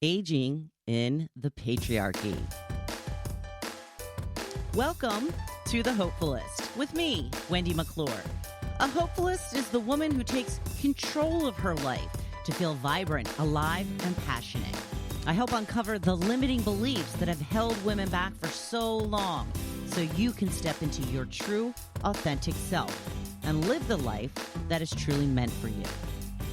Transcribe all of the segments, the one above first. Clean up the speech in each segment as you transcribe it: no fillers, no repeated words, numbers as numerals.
Aging in the Patriarchy. Welcome to the Hopefulist with me, Wendy McClure. A Hopefulist is the woman who takes control of her life to feel vibrant, alive, and passionate. I help uncover the limiting beliefs that have held women back for so long so you can step into your true, authentic self and live the life that is truly meant for you.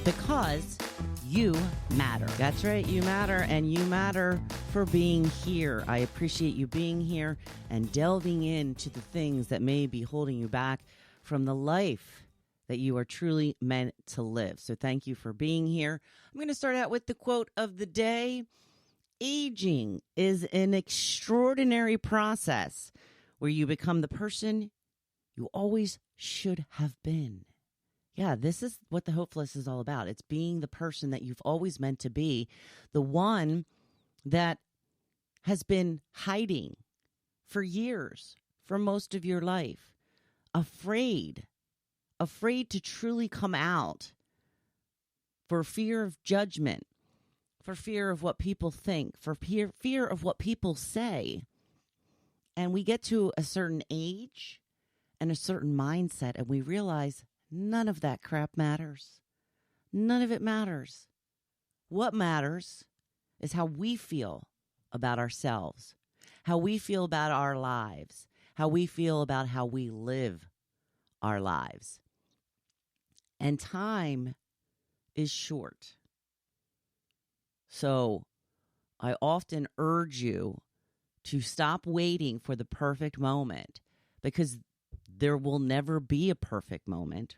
Because you matter. That's right, you matter, and you matter for being here. I appreciate you being here and delving into the things that may be holding you back from the life that you are truly meant to live. So thank you for being here. I'm going to start out with the quote of the day. Aging is an extraordinary process where you become the person you always should have been. Yeah, this is what the Hopefulist is all about. It's being the person that you've always meant to be, the one that has been hiding for years, for most of your life, afraid to truly come out for fear of judgment, for fear of what people think, for fear of what people say. And we get to a certain age and a certain mindset, and we realize none of that crap matters. None of it matters. What matters is how we feel about ourselves, how we feel about our lives, how we feel about how we live our lives. And time is short. So I often urge you to stop waiting for the perfect moment, because there will never be a perfect moment.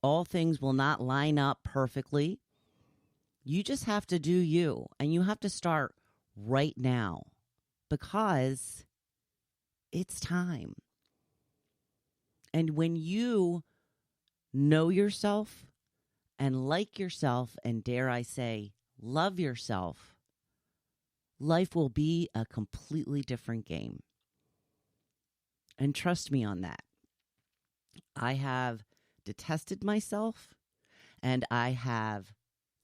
All things will not line up perfectly. You just have to do you, and you have to start right now, because it's time. And when you know yourself and like yourself, and dare I say, love yourself, life will be a completely different game. And trust me on that. I have detested myself and I have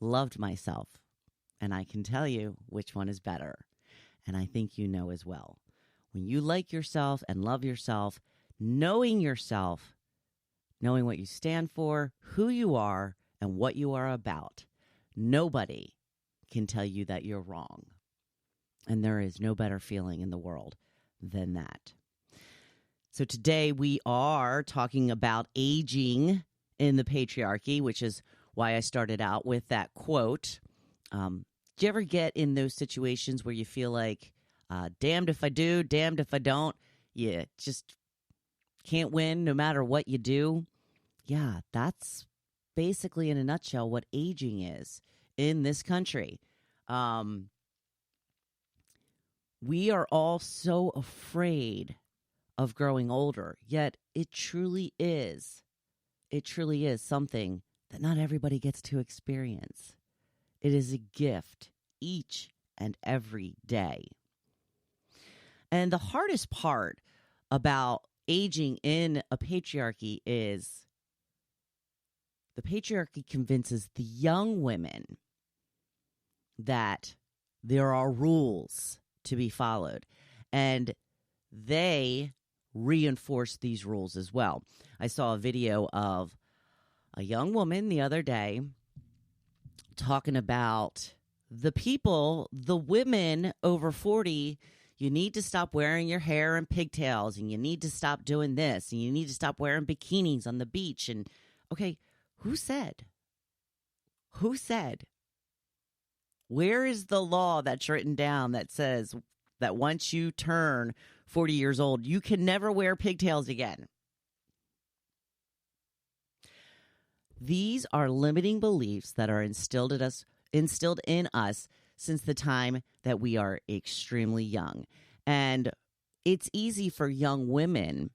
loved myself. And I can tell you which one is better. And I think you know as well. When you like yourself and love yourself, knowing what you stand for, who you are, and what you are about, nobody can tell you that you're wrong. And there is no better feeling in the world than that. So today we are talking about aging in the patriarchy, which is why I started out with that quote. Do you ever get in those situations where you feel like, damned if I do, damned if I don't? You just can't win no matter what you do. Yeah, that's basically in a nutshell what aging is in this country. We are all so afraid of growing older, yet it truly is something that not everybody gets to experience. It is a gift each and every day. And the hardest part about aging in a patriarchy is the patriarchy convinces the young women that there are rules to be followed, and they reinforce these rules as well. I saw a video of a young woman the other day talking about the women over 40, you need to stop wearing your hair in pigtails, and you need to stop doing this, and you need to stop wearing bikinis on the beach. And okay, who said? Where is the law that's written down that says that once you turn 40 years old, you can never wear pigtails again? These are limiting beliefs that are instilled in us since the time that we are extremely young. And it's easy for young women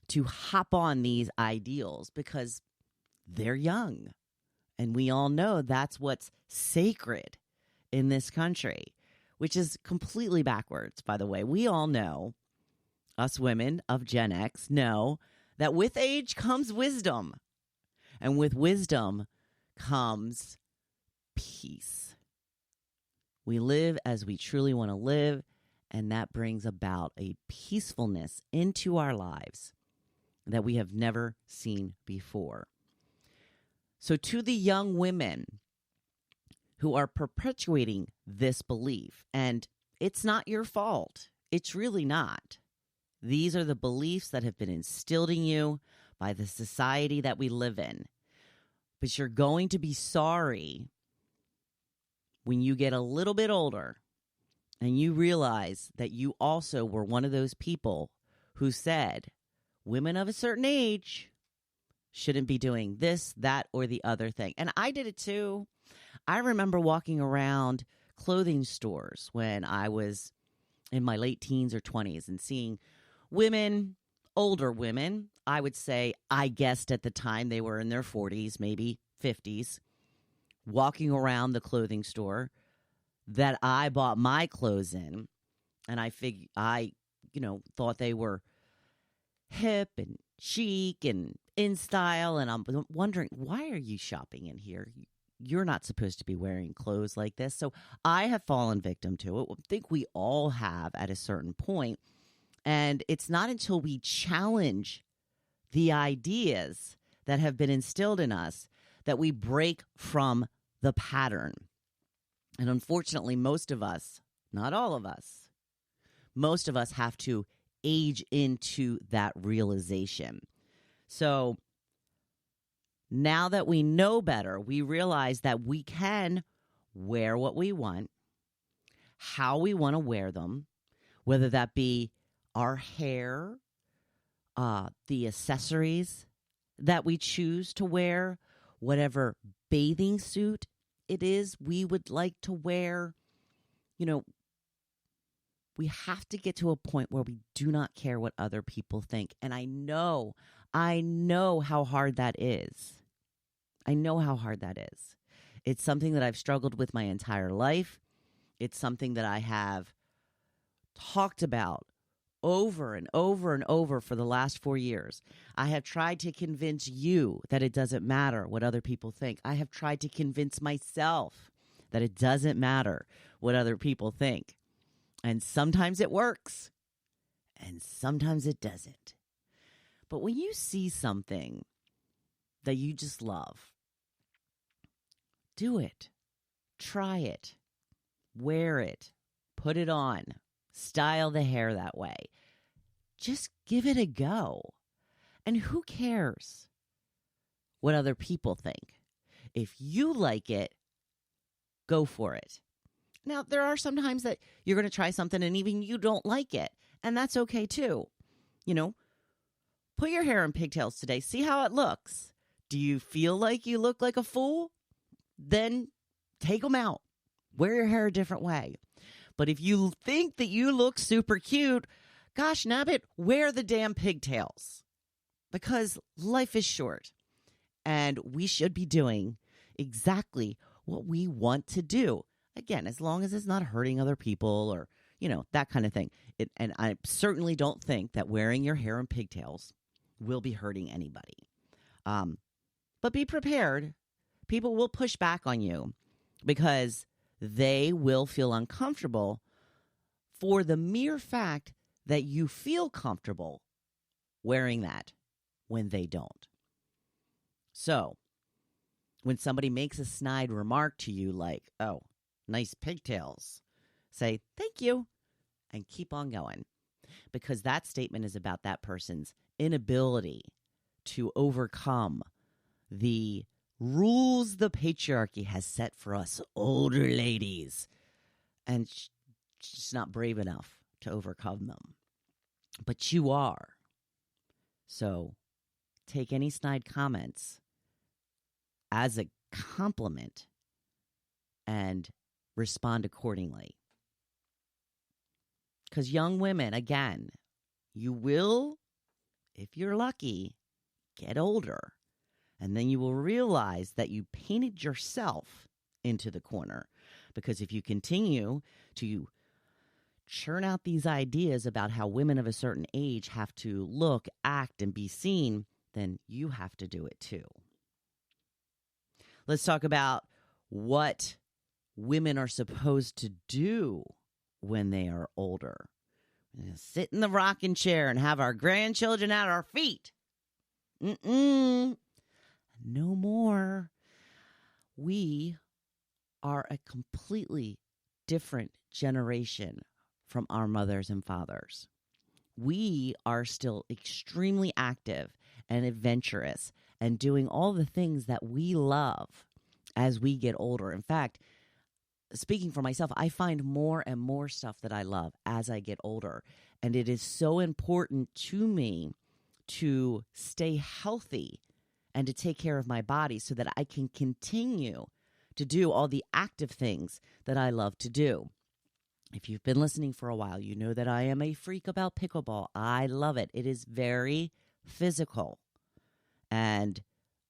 to hop on these ideals because they're young. And we all know that's what's sacred in this country, which is completely backwards, by the way. We all know, us women of Gen X know, that with age comes wisdom. And with wisdom comes peace. We live as we truly want to live, and that brings about a peacefulness into our lives that we have never seen before. So to the young women who are perpetuating this belief, and it's not your fault. It's really not. These are the beliefs that have been instilled in you by the society that we live in. But you're going to be sorry when you get a little bit older and you realize that you also were one of those people who said women of a certain age shouldn't be doing this, that, or the other thing. And I did it too. I remember walking around clothing stores when I was in my late teens or 20s and seeing women, older women, I would say, I guessed at the time they were in their 40s, maybe 50s, walking around the clothing store that I bought my clothes in. And I thought they were hip and chic and in style. And I'm wondering, why are you shopping in here? You're not supposed to be wearing clothes like this. So I have fallen victim to it. I think we all have at a certain point. And it's not until we challenge the ideas that have been instilled in us that we break from the pattern. And unfortunately, most of us, not all of us, most of us have to age into that realization. So now that we know better, we realize that we can wear what we want, how we want to wear them, whether that be our hair, the accessories that we choose to wear, whatever bathing suit it is we would like to wear. We have to get to a point where we do not care what other people think. And I know how hard that is. I know how hard that is. It's something that I've struggled with my entire life. It's something that I have talked about over and over and over for the last 4 years. I have tried to convince you that it doesn't matter what other people think. I have tried to convince myself that it doesn't matter what other people think. And sometimes it works, and sometimes it doesn't. But when you see something that you just love, do it. Try it. Wear it. Put it on. Style the hair that way. Just give it a go. And who cares what other people think? If you like it, go for it. Now, there are some times that you're going to try something and even you don't like it. And that's okay too. Put your hair in pigtails today. See how it looks. Do you feel like you look like a fool? Then take them out. Wear your hair a different way. But if you think that you look super cute, gosh, nabbit, wear the damn pigtails. Because life is short. And we should be doing exactly what we want to do. Again, as long as it's not hurting other people or, that kind of thing. And I certainly don't think that wearing your hair in pigtails will be hurting anybody. But be prepared. People will push back on you because they will feel uncomfortable for the mere fact that you feel comfortable wearing that when they don't. So, when somebody makes a snide remark to you like, oh, nice pigtails, say, thank you, and keep on going. Because that statement is about that person's inability to overcome the rules the patriarchy has set for us older ladies. And she's not brave enough to overcome them. But you are. So take any snide comments as a compliment and respond accordingly. Because young women, again, you will, if you're lucky, get older. And then you will realize that you painted yourself into the corner. Because if you continue to churn out these ideas about how women of a certain age have to look, act, and be seen, then you have to do it too. Let's talk about what women are supposed to do when they are older. Sit in the rocking chair and have our grandchildren at our feet. No more. We are a completely different generation from our mothers and fathers. We are still extremely active and adventurous and doing all the things that we love as we get older. In fact, speaking for myself, I find more and more stuff that I love as I get older. And it is so important to me to stay healthy and to take care of my body so that I can continue to do all the active things that I love to do. If you've been listening for a while, you know that I am a freak about pickleball. I love it. It is very physical. And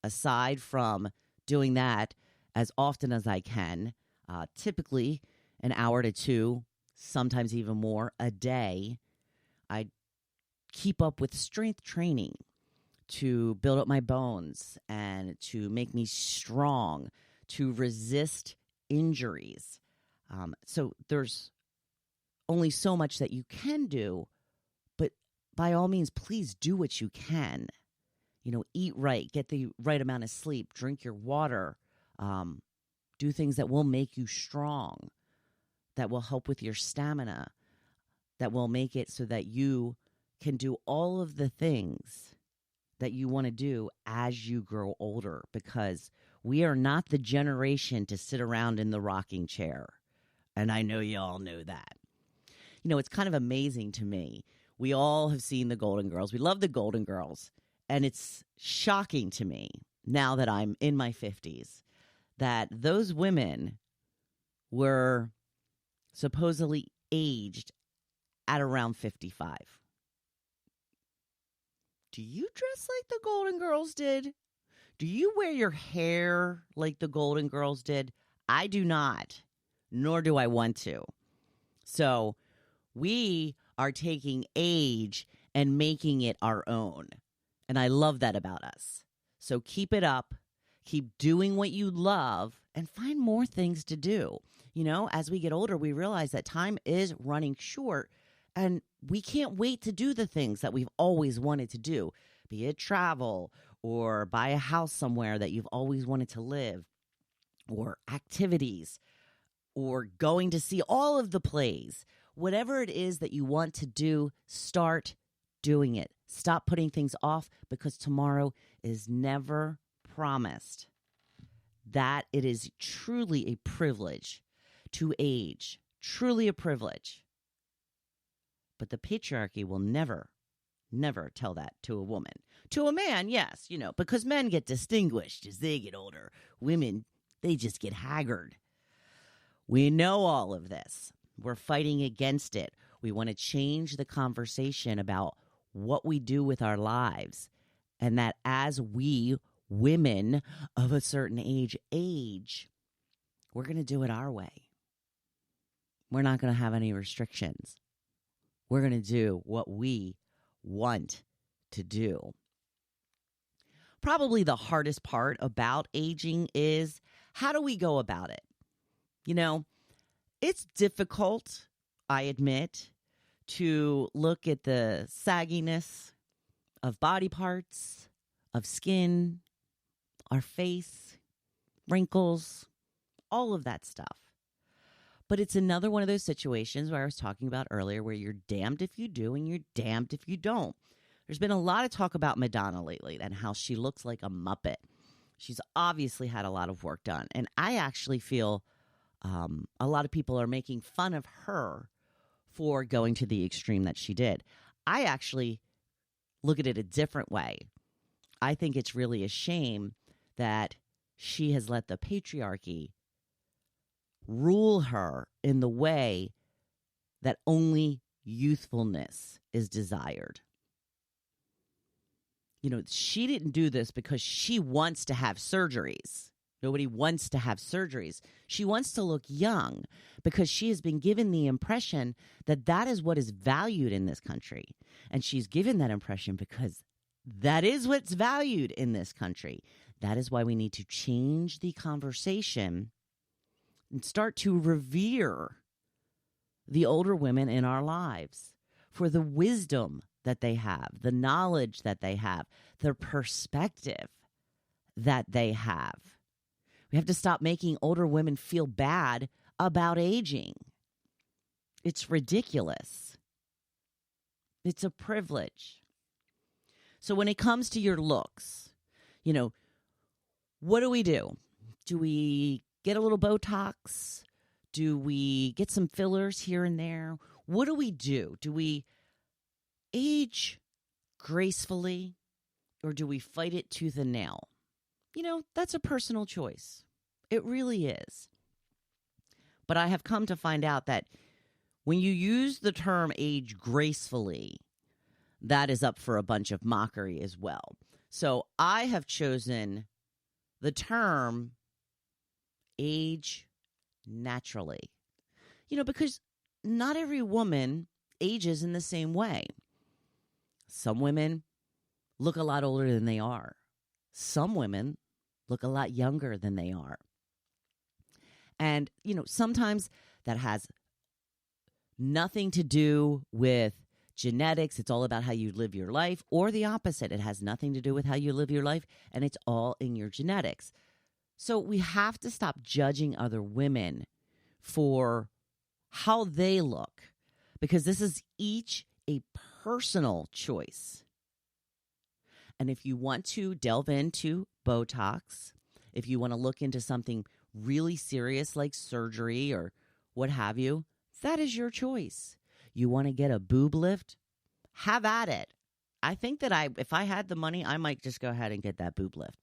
aside from doing that as often as I can, typically an hour to 2, sometimes even more a day, I keep up with strength training to build up my bones and to make me strong, to resist injuries. So there's only so much that you can do, but by all means, please do what you can. Eat right, get the right amount of sleep, drink your water, do things that will make you strong, that will help with your stamina, that will make it so that you can do all of the things that you want to do as you grow older, because we are not the generation to sit around in the rocking chair. And I know you all know that. It's kind of amazing to me. We all have seen the Golden Girls. We love the Golden Girls. And it's shocking to me now that I'm in my 50s that those women were supposedly aged at around 55. Do you dress like the Golden Girls did? Do you wear your hair like the Golden Girls did? I do not, nor do I want to. So we are taking age and making it our own. And I love that about us. So keep it up. Keep doing what you love and find more things to do. As we get older, we realize that time is running short and we can't wait to do the things that we've always wanted to do, be it travel or buy a house somewhere that you've always wanted to live, or activities, or going to see all of the plays. Whatever it is that you want to do, start doing it. Stop putting things off, because tomorrow is never promised. That it is truly a privilege to age, truly a privilege. But the patriarchy will never tell that to a woman. To a man, yes, because men get distinguished as they get older. Women, they just get haggard. We know all of this. We're fighting against it. We want to change the conversation about what we do with our lives, and that as we women of a certain age, we're going to do it our way. We're not going to have any restrictions. We're going to do what we want to do. Probably the hardest part about aging is, how do we go about it? It's difficult, I admit, to look at the sagginess of body parts, of skin, our face, wrinkles, all of that stuff. But it's another one of those situations where I was talking about earlier, where you're damned if you do and you're damned if you don't. There's been a lot of talk about Madonna lately and how she looks like a Muppet. She's obviously had a lot of work done. And I actually feel a lot of people are making fun of her for going to the extreme that she did. I actually look at it a different way. I think it's really a shame that she has let the patriarchy rule her in the way that only youthfulness is desired. She didn't do this because she wants to have surgeries. Nobody wants to have surgeries. She wants to look young because she has been given the impression that that is what is valued in this country. And she's given that impression because that is what's valued in this country. That is why we need to change the conversation and start to revere the older women in our lives for the wisdom that they have, the knowledge that they have, the perspective that they have. We have to stop making older women feel bad about aging. It's ridiculous. It's a privilege. So when it comes to your looks, what do? Do we get a little Botox? Do we get some fillers here and there? What do we do? Do we age gracefully, or do we fight it tooth and nail? That's a personal choice. It really is. But I have come to find out that when you use the term age gracefully, that is up for a bunch of mockery as well. So I have chosen the term age naturally. Because not every woman ages in the same way. Some women look a lot older than they are. Some women look a lot younger than they are. And, sometimes that has nothing to do with genetics. It's all about how you live your life, or the opposite. It has nothing to do with how you live your life, and it's all in your genetics. So we have to stop judging other women for how they look, because this is each a personal choice. And if you want to delve into Botox, if you want to look into something really serious like surgery or what have you, that is your choice. You want to get a boob lift? Have at it. I think that if I had the money, I might just go ahead and get that boob lift,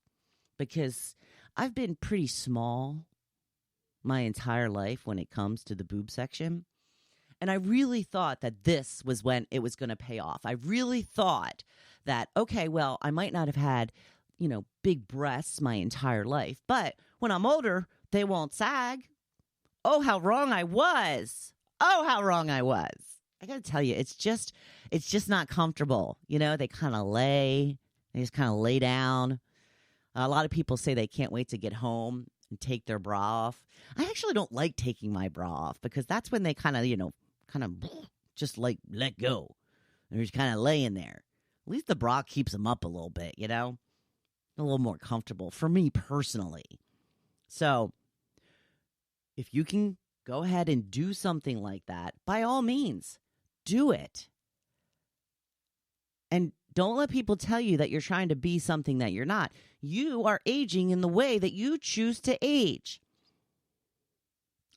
because I've been pretty small my entire life when it comes to the boob section. And I really thought that this was when it was going to pay off. I really thought that, okay, well, I might not have had, big breasts my entire life, but when I'm older, they won't sag. Oh, how wrong I was. Oh, how wrong I was. I got to tell you, it's just not comfortable. They kind of just kind of lay down. A lot of people say they can't wait to get home and take their bra off. I actually don't like taking my bra off, because that's when they kind of just like let go. They're just kind of laying there. At least the bra keeps them up a little bit, a little more comfortable for me personally. So if you can go ahead and do something like that, by all means, do it. And don't let people tell you that you're trying to be something that you're not. You are aging in the way that you choose to age.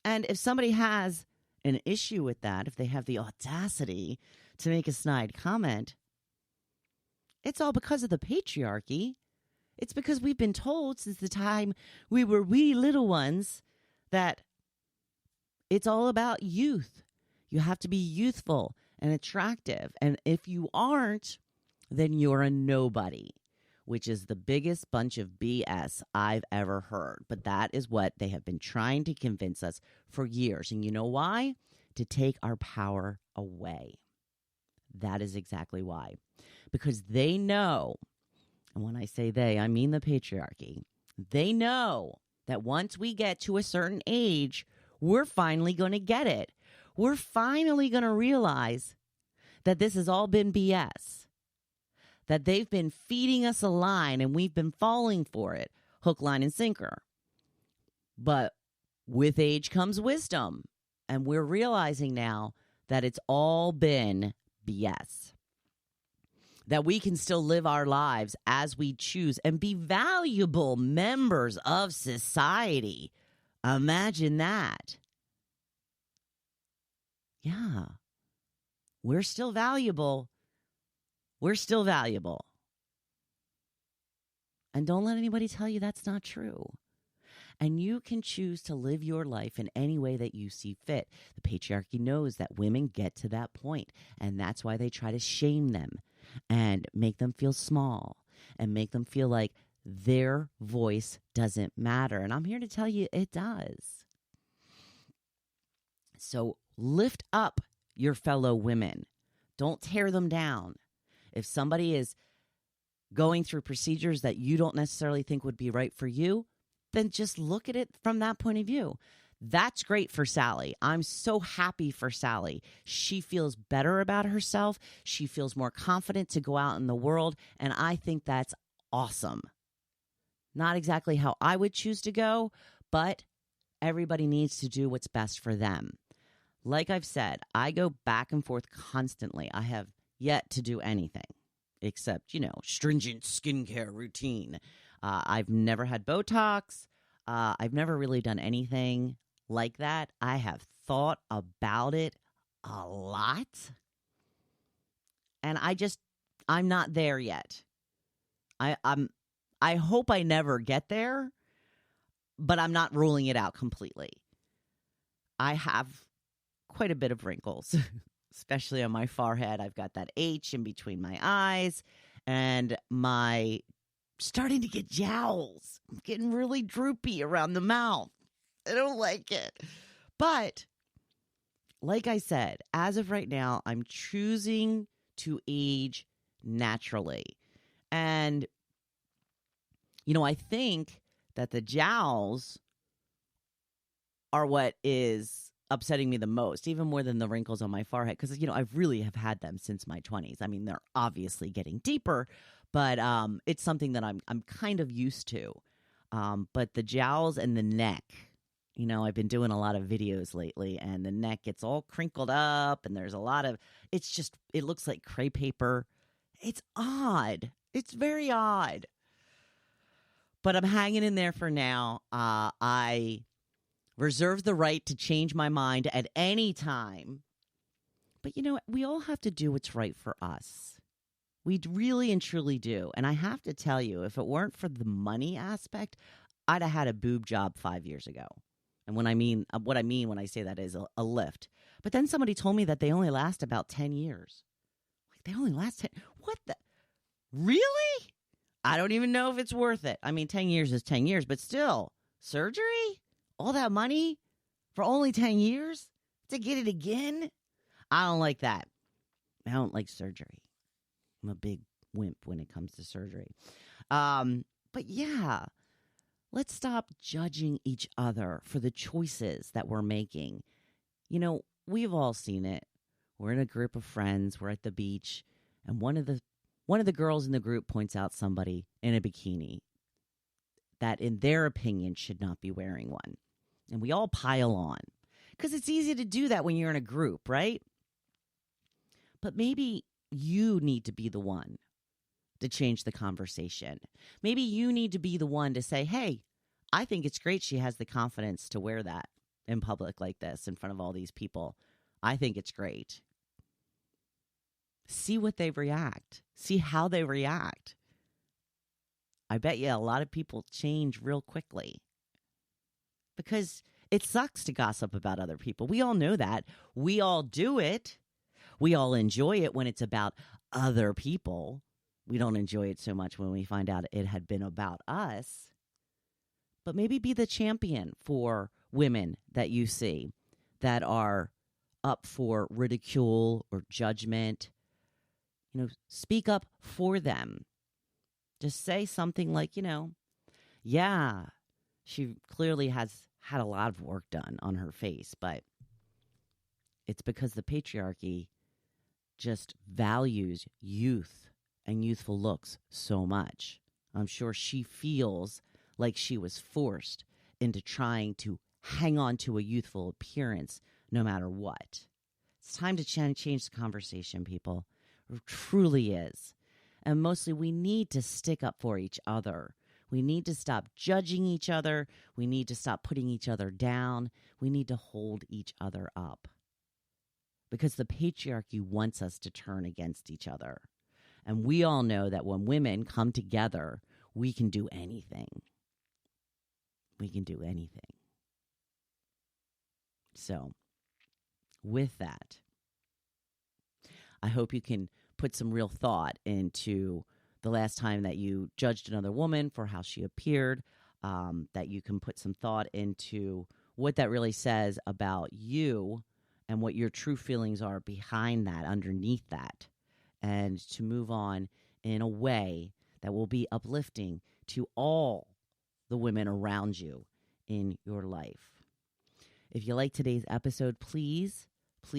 And if somebody has an issue with that, if they have the audacity to make a snide comment, it's all because of the patriarchy. It's because we've been told since the time we were wee little ones that it's all about youth. You have to be youthful and attractive. And if you aren't, then you're a nobody, which is the biggest bunch of BS I've ever heard. But that is what they have been trying to convince us for years. And you know why? To take our power away. That is exactly why. Because they know, and when I say they, I mean the patriarchy, they know that once we get to a certain age, we're finally going to get it. We're finally going to realize that this has all been BS. That they've been feeding us a line and we've been falling for it, hook, line, and sinker. But with age comes wisdom. And we're realizing now that it's all been BS. That we can still live our lives as we choose and be valuable members of society. Imagine that. Yeah. We're still valuable. We're still valuable. And don't let anybody tell you that's not true. And you can choose to live your life in any way that you see fit. The patriarchy knows that women get to that point, and that's why they try to shame them and make them feel small and make them feel like their voice doesn't matter. And I'm here to tell you it does. So lift up your fellow women. Don't tear them down. If somebody is going through procedures that you don't necessarily think would be right for you, then just look at it from that point of view. That's great for Sally. I'm so happy for Sally. She feels better about herself. She feels more confident to go out in the world. And I think that's awesome. Not exactly how I would choose to go, but everybody needs to do what's best for them. Like I've said, I go back and forth constantly. I have yet to do anything except, stringent skincare routine. I've never had Botox. I've never really done anything like that. I have thought about it a lot. And I'm not there yet. I hope I never get there, but I'm not ruling it out completely. I have quite a bit of wrinkles, especially on my forehead. I've got that H in between my eyes and my starting to get jowls. I'm getting really droopy around the mouth. I don't like it. But like I said, as of right now, I'm choosing to age naturally. And, I think that the jowls are what is upsetting me the most, even more than the wrinkles on my forehead. Because, I really have had them since my 20s. I mean, they're obviously getting deeper, but it's something that I'm kind of used to. But the jowls and the neck, I've been doing a lot of videos lately, and the neck gets all crinkled up, and there's a lot of, it looks like crepe paper. It's odd. It's very odd. But I'm hanging in there for now. I reserve the right to change my mind at any time. But we all have to do what's right for us. We really and truly do. And I have to tell you, if it weren't for the money aspect, I'd have had a boob job 5 years ago. And what I mean when I say that is a lift. But then somebody told me that they only last about 10 years. Like, they only last 10. What the? Really? I don't even know if it's worth it. I mean, 10 years is 10 years, but still, surgery? All that money for only 10 years to get it again? I don't like that. I don't like surgery. I'm a big wimp when it comes to surgery. But yeah, let's stop judging each other for the choices that we're making. We've all seen it. We're in a group of friends. We're at the beach, and one of the girls in the group points out somebody in a bikini that, in their opinion, should not be wearing one. And we all pile on because it's easy to do that when you're in a group, right? But maybe you need to be the one to change the conversation. Maybe you need to be the one to say, hey, I think it's great she has the confidence to wear that in public like this in front of all these people. I think it's great. See what they react. See how they react. I bet you a lot of people change real quickly. Because it sucks to gossip about other people. We all know that. We all do it. We all enjoy it when it's about other people. We don't enjoy it so much when we find out it had been about us. But maybe be the champion for women that you see that are up for ridicule or judgment. Speak up for them. Just say something like, yeah, she clearly has had a lot of work done on her face, but it's because the patriarchy just values youth and youthful looks so much. I'm sure she feels like she was forced into trying to hang on to a youthful appearance no matter what. It's time to change the conversation, people. It truly is. And mostly we need to stick up for each other. We need to stop judging each other. We need to stop putting each other down. We need to hold each other up. Because the patriarchy wants us to turn against each other. And we all know that when women come together, we can do anything. We can do anything. So, with that, I hope you can put some real thought into the last time that you judged another woman for how she appeared, that you can put some thought into what that really says about you and what your true feelings are behind that, underneath that, and to move on in a way that will be uplifting to all the women around you in your life. If you like today's episode, please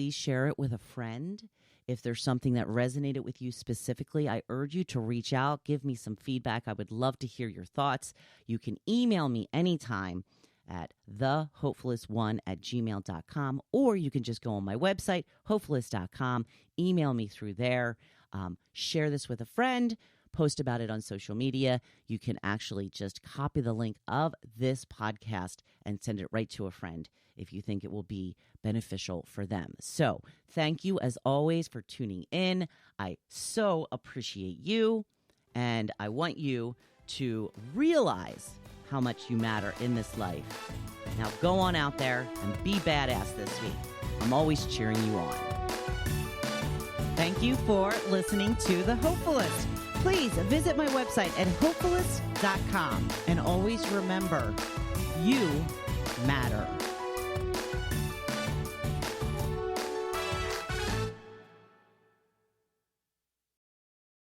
share it with a friend. If there's something that resonated with you specifically, I urge you to reach out, give me some feedback. I would love to hear your thoughts. You can email me anytime at thehopefulist1@gmail.com, or you can just go on my website, hopefulist.com, email me through there, share this with a friend, post about it on social media. You can actually just copy the link of this podcast and send it right to a friend if you think it will be beneficial for them. So thank you as always for tuning in. I so appreciate you, and I want you to realize how much you matter in this life. Now go on out there and be badass this week. I'm always cheering you on. Thank you for listening to The Hopefulist. Please visit my website at hopefulist.com, and always remember, you matter.